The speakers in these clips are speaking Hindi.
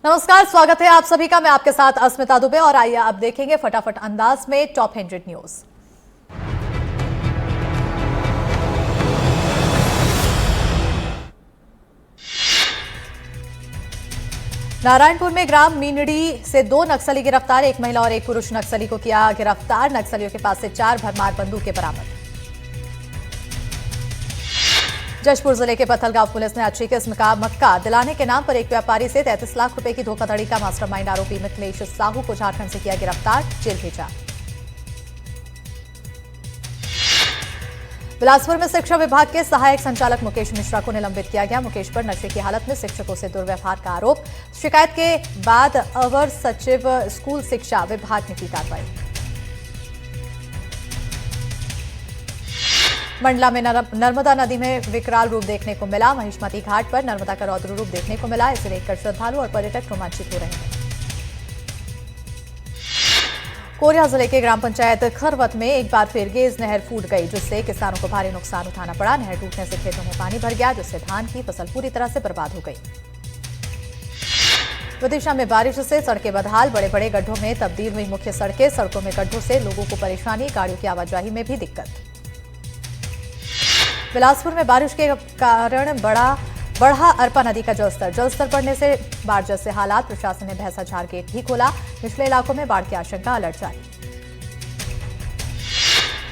नमस्कार, स्वागत है आप सभी का। मैं आपके साथ अस्मिता दुबे और आइए अब देखेंगे फटाफट अंदाज में टॉप 100 न्यूज। नारायणपुर में ग्राम मीनड़ी से 2 नक्सली गिरफ्तार। एक महिला और एक पुरुष नक्सली को किया गिरफ्तार। नक्सलियों के पास से 4 भरमार बंदूकें बरामद। जशपुर जिले के पथलगांव पुलिस ने अच्छी किस्म का मक्का दिलाने के नाम पर एक व्यापारी से 33 लाख रुपए की धोखाधड़ी का मास्टरमाइंड आरोपी मिथिलेश साहू को झारखंड से किया गिरफ्तार, जेल भेजा। बिलासपुर में शिक्षा विभाग के सहायक संचालक मुकेश मिश्रा को निलंबित किया गया। मुकेश पर नशे की हालत में शिक्षकों से दुर्व्यवहार का आरोप। शिकायत के बाद अवर सचिव स्कूल शिक्षा विभाग ने की कार्रवाई। मंडला में नर्मदा नदी में विकराल रूप देखने को मिला। महिष्मती घाट पर नर्मदा का रौद्र रूप देखने को मिला। इसे देखकर श्रद्धालु और पर्यटक रोमांचित हो रहे हैं। कोरिया जिले के ग्राम पंचायत खरवत में एक बार फिर गेज नहर फूट गई, जिससे किसानों को भारी नुकसान उठाना पड़ा। नहर टूटने से खेतों में पानी भर गया, जिससे धान की फसल पूरी तरह से बर्बाद हो गई। विदिशा में बारिश से सड़कें बदहाल। बड़े बड़े गड्ढों में तब्दील हुई मुख्य सड़कें। सड़कों में गड्ढों से लोगों को परेशानी, गाड़ियों की आवाजाही में भी दिक्कत। बिलासपुर में बारिश के कारण बढ़ा अरपा नदी का जलस्तर बढ़ने से बाढ़ जैसे हालात। प्रशासन ने भैंसाझार गेट भी खोला। निचले इलाकों में बाढ़ की आशंका, अलर्ट जारी।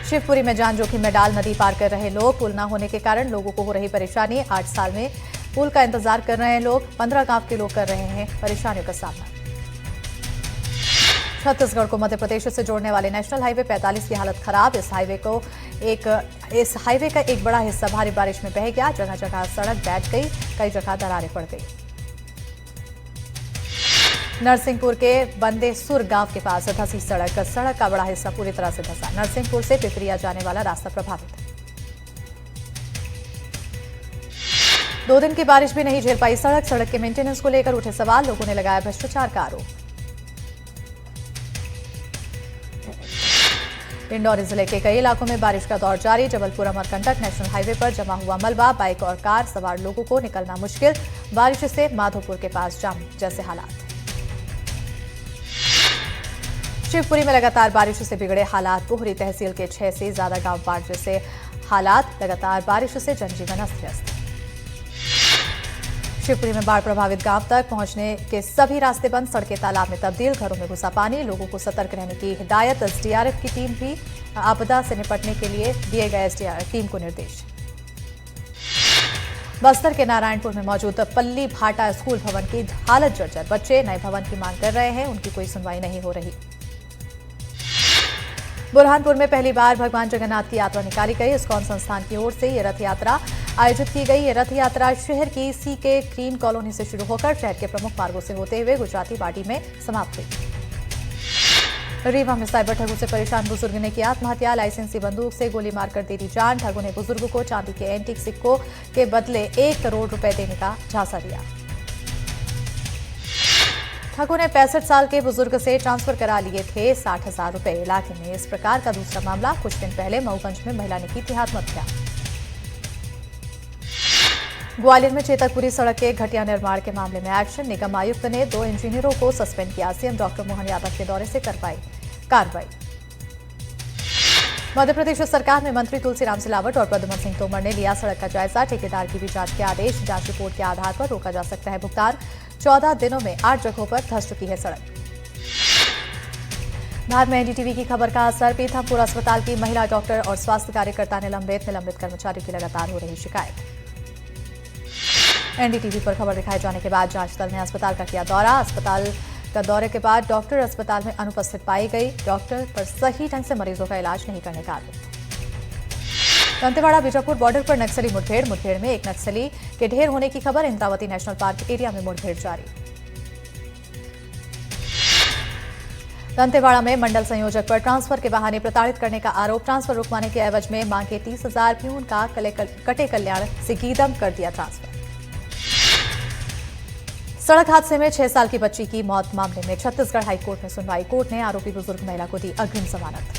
शिवपुरी में जान जोखिम में डाल नदी पार कर रहे लोग। पुल न होने के कारण लोगों को हो रही परेशानी। 8 साल में पुल का इंतजार कर रहे हैं लोग। 15 गांव के लोग कर रहे हैं परेशानियों का सामना। छत्तीसगढ़ को मध्य प्रदेश से जोड़ने वाले नेशनल हाईवे 45 की हालत खराब। इस हाईवे का एक बड़ा हिस्सा भारी बारिश में बह गया। जगह जगह सड़क बैठ गई, कई जगह दरारें पड़ गई। नरसिंहपुर के बंदेसुर गांव के पास धंसी सड़क का बड़ा हिस्सा पूरी तरह से धंसा। नरसिंहपुर से पिपरिया जाने वाला रास्ता प्रभावित है। 2 दिन की बारिश भी नहीं झेल पाई सड़क के मेंटेनेंस को लेकर उठे सवाल। लोगों ने लगाया भ्रष्टाचार का आरोप। डिंडौरी जिले के कई इलाकों में बारिश का दौर जारी। जबलपुर अमरकंटक नेशनल हाईवे पर जमा हुआ मलबा। बाइक और कार सवार लोगों को निकलना मुश्किल। बारिश से माधोपुर के पास जाम जैसे हालात। शिवपुरी में लगातार बारिश से बिगड़े हालात। पोहरी तहसील के 6 से ज्यादा गांव बाढ़ जैसे हालात। लगातार बारिश से जनजीवन अस्त व्यस्त। शिवपुरी में बाढ़ प्रभावित गांव तक पहुंचने के सभी रास्ते बंद। सड़कें तालाब में तब्दील। घरों में घुसा पानी। लोगों को सतर्क रहने की हिदायत। एसडीआरएफ की टीम भी आपदा से निपटने के लिए दिए गए एसडीआरएफ टीम को निर्देश। बस्तर के नारायणपुर में मौजूद पल्ली भाटा स्कूल भवन की हालत जर्जर। बच्चे नए भवन की मांग कर रहे हैं, उनकी कोई सुनवाई नहीं हो रही। बुरहानपुर में पहली बार भगवान जगन्नाथ की यात्रा निकाली गई। इस्कॉन संस्थान की ओर से यह रथ यात्रा आयोजित की गई। ये रथ यात्रा शहर की सीके ग्रीन कॉलोनी से शुरू होकर शहर के प्रमुख मार्गों से होते हुए गुजराती बाड़ी में समाप्त हुई। रीवा में साइबर ठगों से परेशान बुजुर्ग ने किया आत्महत्या। लाइसेंसी बंदूक से गोली मारकर दे दी जान। ठगों ने बुजुर्ग को चांदी के एंटीक सिक्कों के बदले 1 करोड़ रुपए देने का झांसा दिया। ठगों ने 65 साल के बुजुर्ग से ट्रांसफर करा लिए थे 60,000 रुपए। इलाके में इस प्रकार का दूसरा मामला। कुछ दिन पहले मऊगंज में महिला ने की थी आत्महत्या। ग्वालियर में चेतकपुरी सड़क के घटिया निर्माण के मामले में एक्शन। निगम आयुक्त ने 2 इंजीनियरों को सस्पेंड किया। सीएम डॉक्टर मोहन यादव के दौरे से करवाई कार्रवाई। मध्य प्रदेश सरकार में मंत्री तुलसीराम सिलावट और प्रद्युम्न सिंह तोमर ने लिया सड़क का जायजा। ठेकेदार की भी जांच के आदेश। जांच रिपोर्ट के आधार पर रोका जा सकता है भुगतान। 14 दिनों में 8 जगहों पर धंस चुकी है सड़क। धार में एनडीटीवी की खबर का असर। पीथमपुर अस्पताल की महिला डॉक्टर और स्वास्थ्य कार्यकर्ता निलंबित कर्मचारियों की लगातार हो रही शिकायत। एनडीटीवी पर खबर दिखाए जाने के बाद जांच दल ने अस्पताल का किया दौरा। अस्पताल का दौरे के बाद डॉक्टर अस्पताल में अनुपस्थित पाई गई। डॉक्टर पर सही ढंग से मरीजों का इलाज नहीं करने का आरोप। दंतेवाड़ा बीजापुर बॉर्डर पर नक्सली मुठभेड़ में एक नक्सली के ढेर होने की खबर। इंद्रावती नेशनल पार्क एरिया में मुठभेड़ जारी। दंतेवाड़ा में मंडल संयोजक पर ट्रांसफर के बहाने प्रताड़ित करने का आरोप। ट्रांसफर रुकवाने के एवज में मांगे 30,000। प्यून का कटे कल्याण से गीदम कर दिया ट्रांसफर। सड़क हादसे में 6 साल की बच्ची की मौत मामले में छत्तीसगढ़ हाईकोर्ट में सुनवाई। कोर्ट ने आरोपी बुजुर्ग महिला को दी अग्रिम जमानत।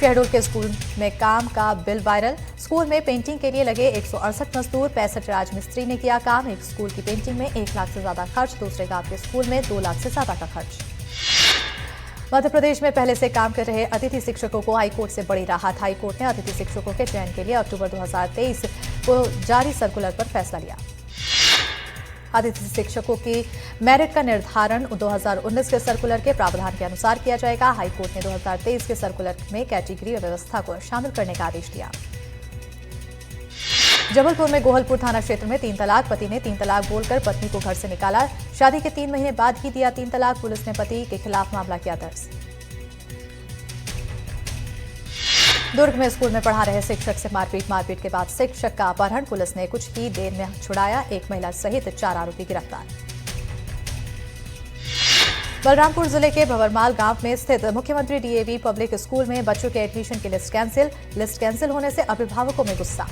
शहडोल के स्कूल में काम का बिल वायरल। स्कूल में पेंटिंग के लिए लगे 168 मजदूर, 65 राजमिस्त्री ने किया काम। एक स्कूल की पेंटिंग में 1 लाख से ज्यादा खर्च, दूसरे गांव के स्कूल में 2 लाख से ज्यादा का खर्च। मध्य प्रदेश में पहले से काम कर रहे अतिथि शिक्षकों को हाईकोर्ट से बड़ी राहत। हाईकोर्ट ने अतिथि शिक्षकों के चयन के लिए अक्टूबर 2023 को जारी सर्कुलर पर फैसला लिया। अतिथि शिक्षकों की मेरिट का निर्धारण 2019 के सर्कुलर के प्रावधान के अनुसार किया जाएगा। हाईकोर्ट ने 2023 के सर्कुलर में कैटेगरी व्यवस्था को शामिल करने का आदेश दिया। जबलपुर में गोहलपुर थाना क्षेत्र में 3 तलाक। पति ने 3 तलाक बोलकर पत्नी को घर से निकाला। शादी के 3 महीने बाद ही दिया 3 तलाक। पुलिस ने पति के खिलाफ मामला किया दर्ज। दुर्ग में स्कूल में पढ़ा रहे शिक्षक से मारपीट के बाद शिक्षक का अपहरण। पुलिस ने कुछ ही देर में छुड़ाया। 1 महिला सहित 4 आरोपी गिरफ्तार। बलरामपुर जिले के भंवरमाल गांव में स्थित मुख्यमंत्री डीएवी पब्लिक स्कूल में बच्चों के एडमिशन की लिस्ट कैंसिल होने से अभिभावकों में गुस्सा।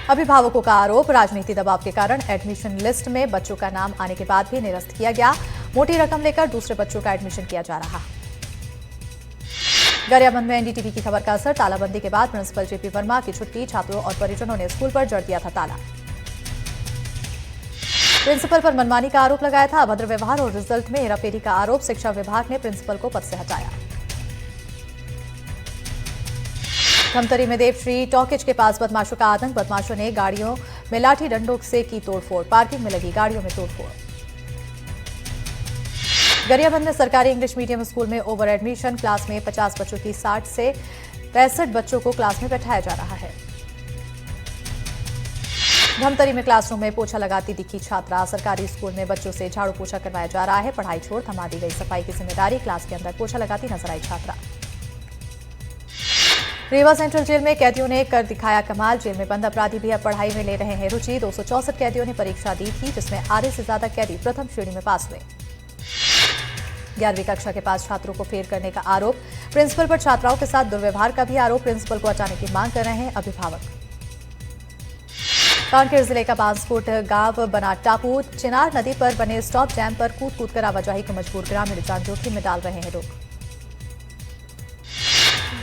अभिभावकों का आरोप, राजनीति दबाव के कारण एडमिशन लिस्ट में बच्चों का नाम आने के बाद भी निरस्त किया गया। मोटी रकम लेकर दूसरे बच्चों का एडमिशन किया जा रहा। गरियाबंद में एनडीटीवी की खबर का असर। तालाबंदी के बाद प्रिंसिपल जेपी वर्मा की छुट्टी, छात्रों और परिजनों ने स्कूल पर जड़ दिया था ताला। प्रिंसिपल पर मनमानी का आरोप लगाया था। अभद्र व्यवहार और रिजल्ट में हेराफेरी का आरोप। शिक्षा विभाग ने प्रिंसिपल को पद से हटाया। धमतरी में देवश्री टॉकीज के पास बदमाशों का आतंक। बदमाशों ने गाड़ियों में लाठी डंडों से की तोड़फोड़। पार्किंग में लगी गाड़ियों में तोड़फोड़। गरियाबंद में सरकारी इंग्लिश मीडियम स्कूल में ओवर एडमिशन। क्लास में 50 बच्चों की 60 से 65 बच्चों को क्लास में बैठाया जा रहा है। धमतरी में क्लासरूम में पोछा लगाती दिखी छात्रा। सरकारी स्कूल में बच्चों से झाड़ू पोछा करवाया जा रहा है। पढ़ाई छोड़ थमा दी गई सफाई की जिम्मेदारी। क्लास के अंदर पोछा लगाती नजर आई छात्रा। रीवा सेंट्रल जेल में कैदियों ने कर दिखाया कमाल। जेल में बंद अपराधी भी अब पढ़ाई में ले रहे हैं रुचि। 264 कैदियों ने परीक्षा दी थी, जिसमें आधे से ज्यादा कैदी प्रथम श्रेणी में पास हुए। 11वीं कक्षा के पास छात्रों को फेल करने का आरोप। प्रिंसिपल पर छात्राओं के साथ दुर्व्यवहार का भी आरोप। प्रिंसिपल को हटाने की मांग कर रहे हैं अभिभावक। कांकेर जिले का बांसकोट गांव बना टापू। चिनार नदी पर बने स्टॉप डैम पर कूद कर आवाजाही को मजबूर ग्रामीण जान जोखिम में डाल रहे हैं लोग।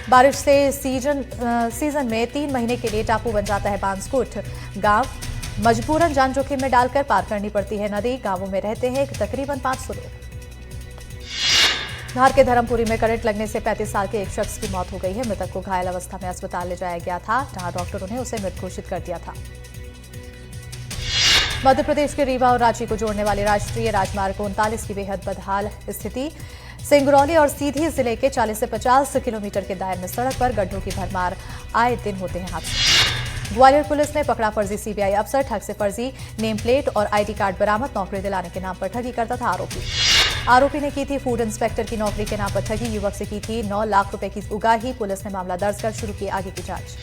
बारिश से सीजन में 3 महीने के लिए टापू बन जाता है बांसकोट गांव। मजबूरन जान जोखिम में डालकर पार करनी पड़ती है नदी। गांवों में रहते हैं तकरीबन 500 लोग। धार के धर्मपुरी में करंट लगने से 35 साल के एक शख्स की मौत हो गई है। मृतक को घायल अवस्था में अस्पताल ले जाया गया था, जहां डॉक्टरों ने उसे मृत घोषित कर दिया था। मध्य प्रदेश के रीवा और रांची को जोड़ने वाले राष्ट्रीय राजमार्ग 39 की बेहद बदहाल स्थिति। सिंगरौली और सीधी जिले के 40 से 50 किलोमीटर के दायरे में सड़क पर गड्ढों की भरमार। आए दिन होते हैं हादसे। ग्वालियर पुलिस ने पकड़ा फर्जी सीबीआई अफसर। ठग से फर्जी नेम प्लेट और आईडी कार्ड बरामद। नौकरी दिलाने के नाम पर ठगी करता था आरोपी ने की थी फूड इंस्पेक्टर की नौकरी के नाम पर ठगी। युवक से की थी 9 लाख रुपए की उगाही। पुलिस ने मामला दर्ज कर शुरू की आगे की जांच।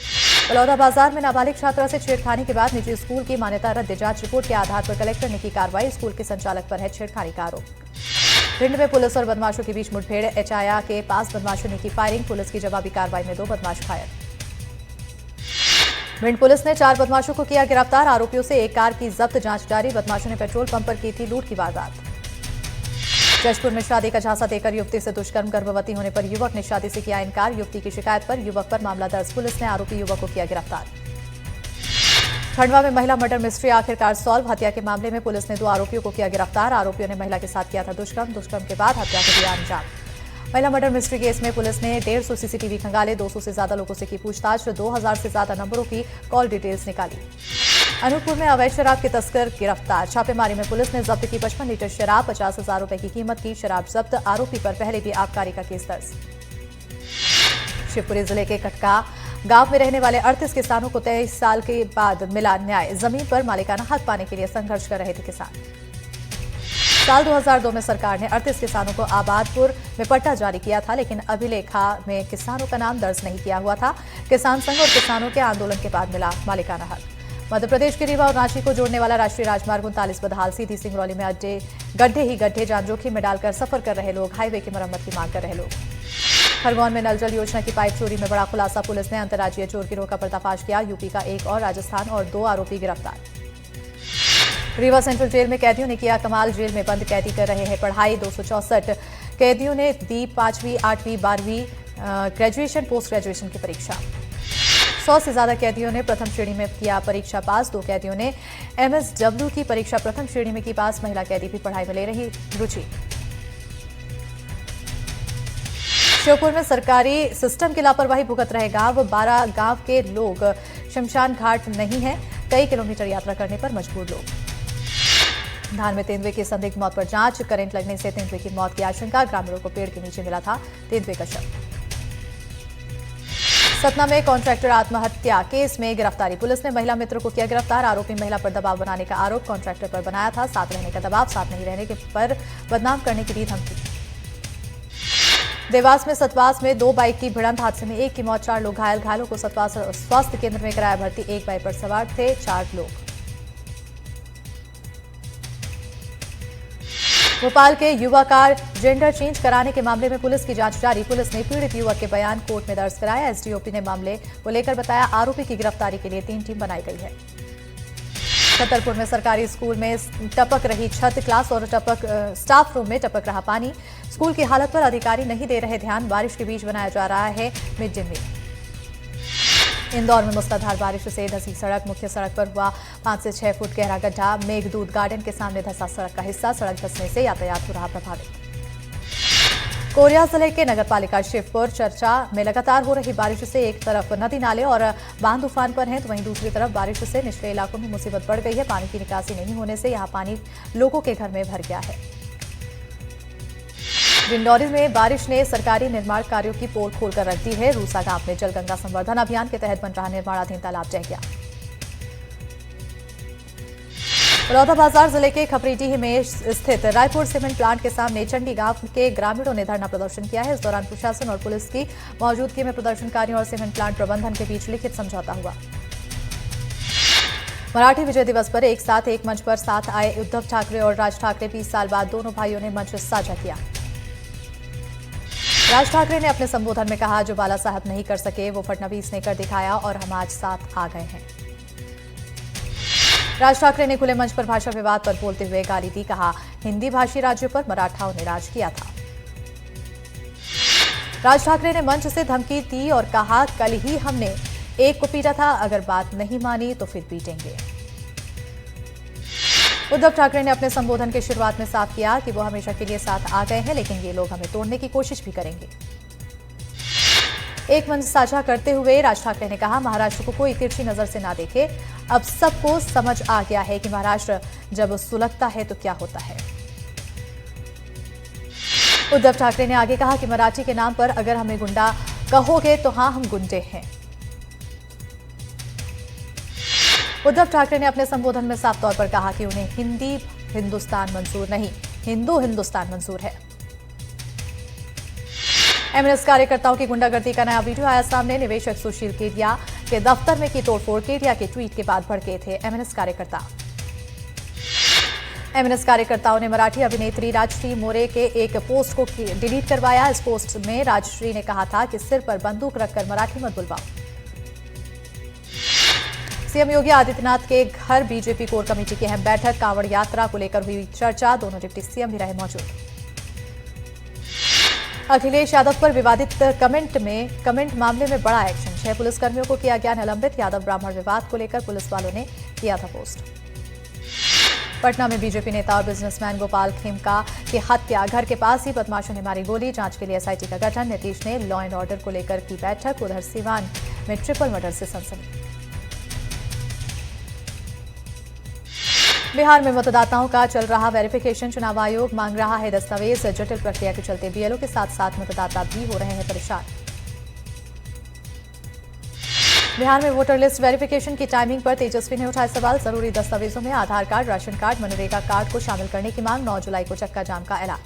बलौदा बाजार में नाबालिग छात्रा से छेड़खानी के बाद निजी स्कूल की मान्यता रद्द। जांच रिपोर्ट के आधार पर कलेक्टर ने की कार्रवाई। स्कूल के संचालक पर है छेड़खानी का आरोप। भिंड में पुलिस और बदमाशों के बीच मुठभेड़। एचआईआ के पास बदमाशों ने की फायरिंग। पुलिस की जवाबी कार्रवाई में 2 बदमाश घायल। भिंड पुलिस ने 4 बदमाशों को किया गिरफ्तार। आरोपियों से एक कार की जब्त। जांच जारी। बदमाशों ने पेट्रोल पंप पर की थी लूट की वारदात। जशपुर में शादी का झांसा देकर युवती से दुष्कर्म। गर्भवती होने पर युवक ने शादी से किया इनकार। युवती की शिकायत पर युवक पर मामला दर्ज। पुलिस ने आरोपी युवक को किया गिरफ्तार। खंडवा में महिला मर्डर मिस्ट्री आखिरकार सॉल्व। हत्या के मामले में पुलिस ने 2 आरोपियों को किया गिरफ्तार। आरोपियों ने महिला के साथ किया था दुष्कर्म के बाद हत्या को दिया अंजाम। महिला मर्डर मिस्ट्री केस में पुलिस ने 150 सीसीटीवी खंगाले। 200 से ज्यादा लोगों से की पूछताछ। 2000 से ज्यादा नंबरों की कॉल डिटेल्स निकाली। अनूपपुर में अवैध शराब के तस्कर गिरफ्तार। छापेमारी में पुलिस ने जब्त की 55 लीटर शराब। 50,000 रुपए की कीमत की शराब जब्त। आरोपी पर पहले भी आबकारी का केस दर्ज। शिवपुरी जिले के कटका गांव में रहने वाले 38 किसानों को 23 साल के बाद मिला न्याय। जमीन पर मालिकाना हक पाने के लिए संघर्ष कर रहे थे किसान। साल 2002 में सरकार ने 38 किसानों को आबादपुर में पट्टा जारी किया था, लेकिन अभिलेखा में किसानों का नाम दर्ज नहीं किया हुआ था। किसान संघ और किसानों के आंदोलन के बाद मिला मालिकाना हक। मध्य प्रदेश के रीवा और रांची को जोड़ने वाला राष्ट्रीय राजमार्ग 39 बदहाल। सीधी सिंगरौली में गड्ढे ही गड्ढे। जान जोखिम में डालकर सफर कर रहे लोग। हाईवे की मरम्मत की मांग कर रहे लोग। खरगोन में नल जल योजना की पाइप चोरी में बड़ा खुलासा। पुलिस ने अंतर्राज्यीय चोर गिरोह का पर्दाफाश किया। यूपी का एक और राजस्थान और 2 आरोपी गिरफ्तार। रीवा सेंट्रल जेल में कैदियों ने किया कमाल। जेल में बंद कैदी कर रहे हैं पढ़ाई। 264 कैदियों ने दी 5वीं, 8वीं, 12वीं ग्रेजुएशन, पोस्ट ग्रेजुएशन की परीक्षा। 100 से ज्यादा कैदियों ने प्रथम श्रेणी में किया परीक्षा पास। 2 कैदियों ने MSW की परीक्षा प्रथम श्रेणी में की पास। महिला कैदी भी पढ़ाई में ले रही रुचि। श्योपुर में सरकारी सिस्टम की लापरवाही भुगत रहे गांव। 12 गांव के लोग शमशान घाट नहीं है। कई किलोमीटर यात्रा करने पर मजबूर लोग। धान में तेंदुए की संदिग्ध मौत पर जांच। करंट लगने से तेंदुए की मौत की आशंका। ग्रामीणों को पेड़ के नीचे मिला था तेंदुए का शव। सतना में कॉन्ट्रैक्टर आत्महत्या केस में गिरफ्तारी। पुलिस ने महिला मित्र को किया गिरफ्तार। आरोपी महिला पर दबाव बनाने का आरोप कॉन्ट्रैक्टर पर बनाया था। साथ रहने का दबाव, साथ नहीं रहने पर बदनाम करने की दी धमकी। देवास में सतवास में 2 बाइक की भिड़ंत। हादसे में 1 की मौत, 4 लोग घायल। घायलों को सतवास स्वास्थ्य केंद्र में कराया भर्ती। 1 बाइक पर सवार थे 4 लोग। भोपाल के युवा कार जेंडर चेंज कराने के मामले में पुलिस की जांच जारी। पुलिस ने पीड़ित युवक के बयान कोर्ट में दर्ज कराया। एसडीओपी ने मामले को लेकर बताया, आरोपी की गिरफ्तारी के लिए 3 टीम बनाई गई है। छतरपुर में सरकारी स्कूल में टपक रही छत, क्लास और स्टाफ रूम में टपक रहा पानी। स्कूल की हालत पर अधिकारी नहीं दे रहे ध्यान। बारिश के बीच बनाया जा रहा है मिड डे मील। इंदौर में मूसलाधार बारिश से धंसी सड़क। मुख्य सड़क पर हुआ 5 से 6 फुट गहरा गड्ढा। मेघदूत गार्डन के सामने धंसा सड़क का हिस्सा। सड़क धंसने से यातायात हो रहा प्रभावित। कोरिया जिले के नगरपालिका शिवपुर चर्चा में लगातार हो रही बारिश से एक तरफ नदी नाले और बांध उफान पर हैं, तो वहीं दूसरी तरफ बारिश से निचले इलाकों में मुसीबत बढ़ गई है। पानी की निकासी नहीं होने से यहां पानी लोगों के घर में भर गया है। डिंडौरी में बारिश ने सरकारी निर्माण कार्यों की पोल खोलकर रख दी है। रूसा गांव में जलगंगा संवर्धन अभियान के तहत बन रहा निर्माणाधीन तालाब जह गया। बलौदाबाजार जिले के खपरीडीह में स्थित रायपुर सीमेंट प्लांट के सामने चंडी गांव के ग्रामीणों ने धरना प्रदर्शन किया है। इस दौरान प्रशासन और पुलिस की मौजूदगी में प्रदर्शनकारियों और सीमेंट प्लांट प्रबंधन के बीच लिखित समझौता हुआ। मराठी विजय दिवस पर एक साथ एक मंच पर साथ आए उद्धव ठाकरे और राज ठाकरे। 20 साल बाद दोनों भाइयों ने मंच साझा किया। राज ठाकरे ने अपने संबोधन में कहा, जो बाला साहब नहीं कर सके वो फडणवीस ने कर दिखाया और हम आज साथ आ गए हैं। राज ठाकरे ने खुले मंच पर भाषा विवाद पर बोलते हुए गाली दी। कहा, हिंदी भाषी राज्यों पर मराठाओं ने राज किया था। राज ठाकरे ने मंच से धमकी दी और कहा, कल ही हमने एक को पीटा था, अगर बात नहीं मानी तो फिर पीटेंगे। उद्धव ठाकरे ने अपने संबोधन की शुरुआत में साफ किया कि वो हमेशा के लिए साथ आ गए हैं, लेकिन ये लोग हमें तोड़ने की कोशिश भी करेंगे। एक मंच साझा करते हुए राज ठाकरे ने कहा, महाराष्ट्र को कोई तिरछी नजर से ना देखे। अब सबको समझ आ गया है कि महाराष्ट्र जब सुलगता है तो क्या होता है। उद्धव ठाकरे ने आगे कहा कि मराठी के नाम पर अगर हमें गुंडा कहोगे तो हाँ, हम गुंडे हैं। उद्धव ठाकरे ने अपने संबोधन में साफ तौर पर कहा कि उन्हें हिंदी हिंदुस्तान मंजूर नहीं, हिंदू हिंदुस्तान मंजूर है। एमएनएस कार्यकर्ताओं की गुंडागर्दी का नया वीडियो आया सामने। निवेशक सुशील केडिया के दफ्तर में की तोड़फोड़। केडिया के ट्वीट के बाद भड़के थे एमएनएस कार्यकर्ता। एमएनएस कार्यकर्ताओं ने मराठी अभिनेत्री राजश्री मोरे के एक पोस्ट को डिलीट करवाया। इस पोस्ट में राजश्री ने कहा था कि सिर पर बंदूक रखकर मराठी मत बुलवाओ। सीएम योगी आदित्यनाथ के घर बीजेपी कोर कमेटी की अहम बैठक। कांवड़ यात्रा को लेकर हुई चर्चा। दोनों डिप्टी सीएम भी रहे मौजूद। अखिलेश यादव पर विवादित कमेंट मामले में बड़ा एक्शन। 6 पुलिसकर्मियों को किया गया निलंबित। यादव ब्राह्मण विवाद को लेकर पुलिस वालों ने किया था पोस्ट। पटना में बीजेपी नेता और बिजनेसमैन गोपाल खेमका की हत्या। घर के पास ही बदमाशों ने मारी गोली। जांच के लिए एसआईटी का गठन। नीतीश ने लॉ एंड ऑर्डर को लेकर की बैठक। उधर सीवान में ट्रिपल मर्डर से सनसनी। बिहार में मतदाताओं का चल रहा वेरिफिकेशन। चुनाव आयोग मांग रहा है दस्तावेज। जटिल प्रक्रिया के चलते बीएलओ के साथ साथ मतदाता भी हो रहे हैं परेशान। बिहार में वोटर लिस्ट वेरिफिकेशन की टाइमिंग पर तेजस्वी ने उठाए सवाल। जरूरी दस्तावेजों में Aadhaar card, ration card, MNREGA card को शामिल करने की मांग। 9 जुलाई को चक्का जाम का ऐलान।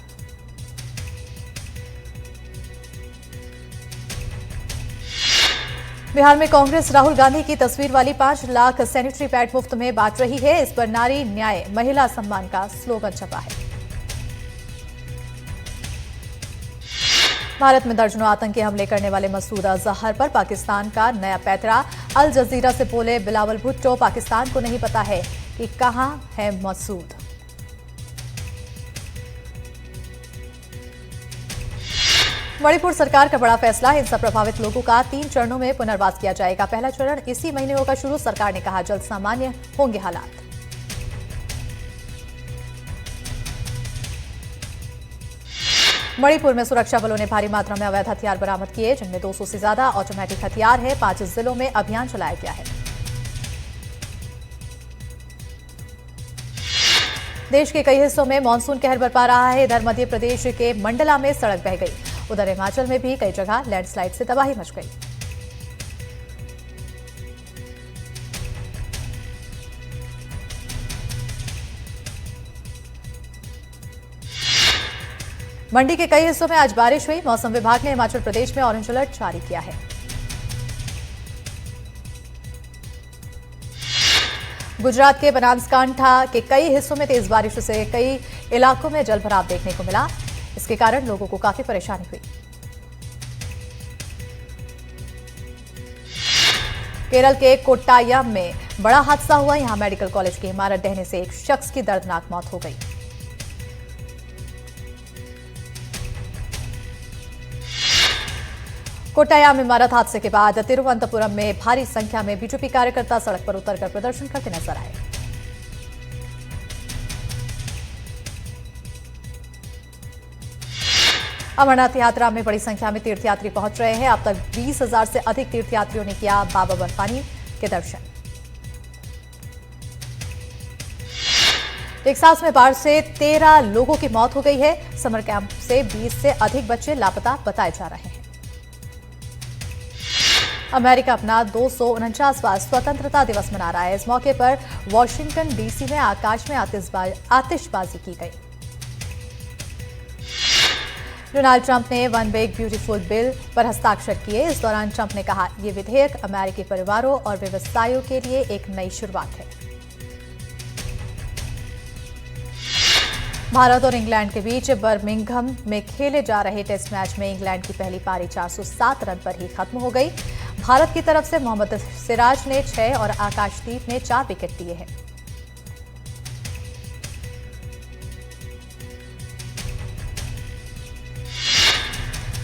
बिहार में कांग्रेस राहुल गांधी की तस्वीर वाली 5 लाख सैनिटरी पैड मुफ्त में बांट रही है। इस पर नारी न्याय महिला सम्मान का स्लोगन छपा है। भारत में दर्जनों आतंकी हमले करने वाले मसूद अजहर पर पाकिस्तान का नया पैंतरा। अल जजीरा से बोले बिलावल भुट्टो, पाकिस्तान को नहीं पता है कि कहां है मसूद। मणिपुर सरकार का बड़ा फैसला, हिंसा प्रभावित लोगों का 3 चरणों में पुनर्वास किया जाएगा। पहला चरण इसी महीने होगा शुरू। सरकार ने कहा जल्द सामान्य होंगे हालात। मणिपुर में सुरक्षा बलों ने भारी मात्रा में अवैध हथियार बरामद किए, जिनमें 200 से ज्यादा ऑटोमेटिक हथियार है। 5 जिलों में अभियान चलाया गया है। देश के कई हिस्सों में मानसून कहर बरपा रहा है। इधर मध्य प्रदेश के मंडला में सड़क बह गई। उधर हिमाचल में भी कई जगह लैंडस्लाइड से तबाही मच गई। मंडी के कई हिस्सों में आज बारिश हुई। मौसम विभाग ने हिमाचल प्रदेश में ऑरेंज अलर्ट जारी किया है। गुजरात के बनासकांठा के कई हिस्सों में तेज बारिश से कई इलाकों में जलभराव देखने को मिला। इसके कारण लोगों को काफी परेशानी हुई। केरल के कोट्टायम में बड़ा हादसा हुआ। यहां मेडिकल कॉलेज की इमारत ढहने से एक शख्स की दर्दनाक मौत हो गई। कोट्टायम इमारत हादसे के बाद तिरुवनंतपुरम में भारी संख्या में बीजेपी कार्यकर्ता सड़क पर उतरकर प्रदर्शन करते नजर आए। अमरनाथ यात्रा में बड़ी संख्या में तीर्थयात्री पहुंच रहे हैं। अब तक 20,000 से अधिक तीर्थयात्रियों ने किया बाबा बर्फानी के दर्शन। टेक्सास में बाढ़ से 13 लोगों की मौत हो गई है। समर कैंप से 20 से अधिक बच्चे लापता बताए जा रहे हैं। अमेरिका अपना 249वां स्वतंत्रता दिवस मना रहा है। इस मौके पर वॉशिंगटन डीसी में आकाश में आतिशबाजी की गई। डोनाल्ड ट्रंप ने वन बिग ब्यूटीफुल बिल पर हस्ताक्षर किए। इस दौरान ट्रंप ने कहा, यह विधेयक अमेरिकी परिवारों और व्यवसायों के लिए एक नई शुरुआत है। भारत और इंग्लैंड के बीच बर्मिंघम में खेले जा रहे टेस्ट मैच में इंग्लैंड की पहली पारी 407 रन पर ही खत्म हो गई। भारत की तरफ से मोहम्मद सिराज ने 6 और आकाशदीप ने 4 विकेट लिए हैं।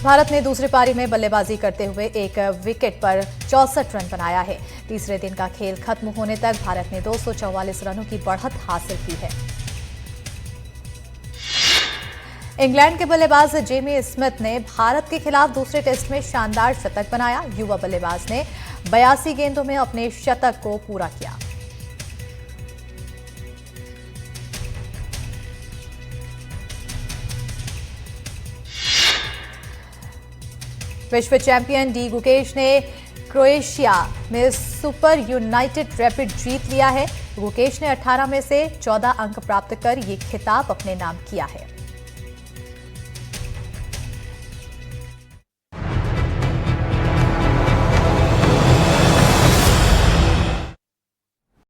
भारत ने दूसरी पारी में बल्लेबाजी करते हुए एक विकेट पर 64 रन बनाया है। तीसरे दिन का खेल खत्म होने तक भारत ने 244 रनों की बढ़त हासिल की है। इंग्लैंड के बल्लेबाज जेमी स्मिथ ने भारत के खिलाफ दूसरे टेस्ट में शानदार शतक बनाया। युवा बल्लेबाज ने 82 गेंदों में अपने शतक को पूरा किया। विश्व चैंपियन डी गुकेश ने क्रोएशिया में सुपर यूनाइटेड रैपिड जीत लिया है। गुकेश ने 18 में से 14 अंक प्राप्त कर ये खिताब अपने नाम किया है।